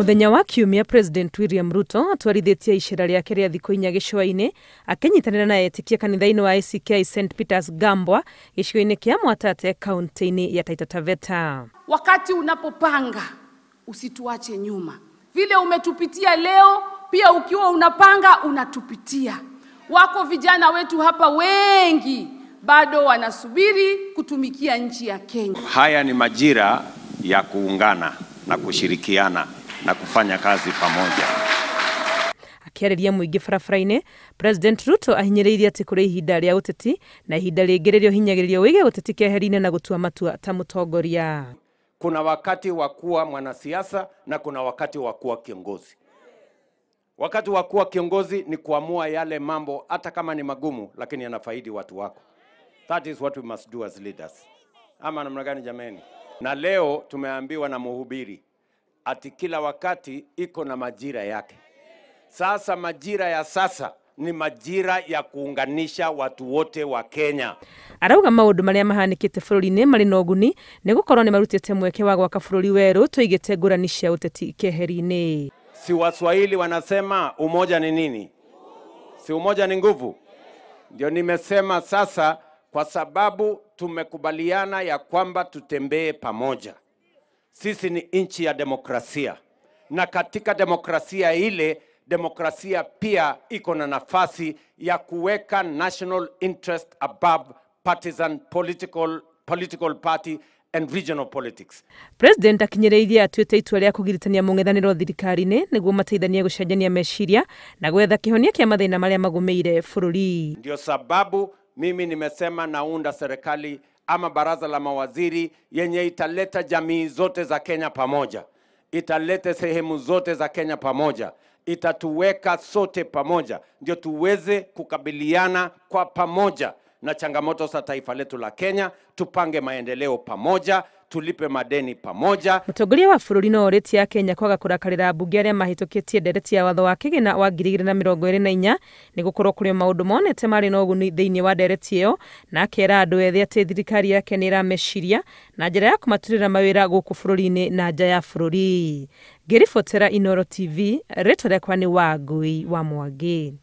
Muthenya wa kiumia President William Ruto atwarithitie icera riake ria thikũ 4 gĩcũa-inĩ akinyitanĩra na etikia kanitha-inĩ wa ACK St Peters Gambwa gĩcigo-inĩ kia Mwatate kaunti-inĩ ya Taita Taveta. Wakati unapopanga usituache nyuma. Vile umetupitia leo, pia ukiwa unapanga unatupitia. Wako vijana wetu hapa wengi bado wanasubiri kutumikia nchi ya Kenya. Haya ni majira ya kuungana na kushirikiana na kufanya kazi pamoja. Akiarĩria mũingĩ barabara-inĩ, President Ruto ahinyĩrĩirie atĩ kũrĩ ihinda rĩa ũteti na ihinda rĩngĩ rĩrĩa hinyagĩrĩrio wĩgiĩ ũteti keheri-inĩ na gũtua matua ta mũtongoria. Kuna wakati wa kuwa mwanasiasa na kuna wakati wa kuwa kiongozi. Wakati wa kuwa kiongozi ni kuamua yale mambo hata kama ni magumu lakini yanafaidi watu wako. That is what we must do as leaders. Ama namna gani jameni? Na leo tumeambiwa na mhubiri ati kila wakati iko na majira yake. Sasa majira ya sasa ni majira ya kuunganisha watu wote wa Kenya. Arauga maũndũ marĩa mahanĩkĩte bũrũri-inĩ marĩ na ũguni nĩ gũkorwo nĩ marutĩte mweke wa gwaka bũrũri werũ tũigĩte ngũrani cia ũteti keheri-inĩ. Si Waswahili wanasema umoja ni nini? Si umoja ni nguvu? Ndio nimesema sasa kwa sababu tumekubaliana ya kwamba tutembee pamoja. Sisi ni nchi ya demokrasia. Na katika demokrasia ile, demokrasia pia iko na nafasi ya kuweka national interest above partisan political party and regional politics. President akinyĩrĩirie atuĩte itua rĩa kũgiritania mũng'ethanĩro thirikari-inĩ nĩguo mateithanie gũcenjania meciria na gwetha kĩhonia kĩa mathĩna marĩa magũmĩire bũrũri. Ndio sababu mimi nimesema naunda serikali ama baraza la mawaziri yenye italeta jamii zote za Kenya pamoja. Italete sehemu zote za Kenya pamoja. Itatuweka sote pamoja. Ndio tuweze kukabiliana kwa pamoja na changamoto za taifa letu la Kenya, tupange maendeleo pamoja, tulipe madeni pamoja. Mũtongoria wa bũrũri no orĩtie ya Kenya kwaga kũrakarĩra ambunge arĩa mahĩtũkĩtie ndereti ya watho wa kĩgĩna wa 2024 nĩ gũkorwo kũrĩ maũndũ monete marĩ na ũguni thĩinĩ wa ndereti ĩyo, na akera andũ ethĩ atĩ thirikari yake nĩ ĩrameciria na njĩra ya kũmaturĩra mawĩra gũkũ bũrũri-inĩ na nja ya bũrũri. Ngĩribotera Inooro TV, rĩtwa rĩakwa nĩ Wangui wa Mwangi.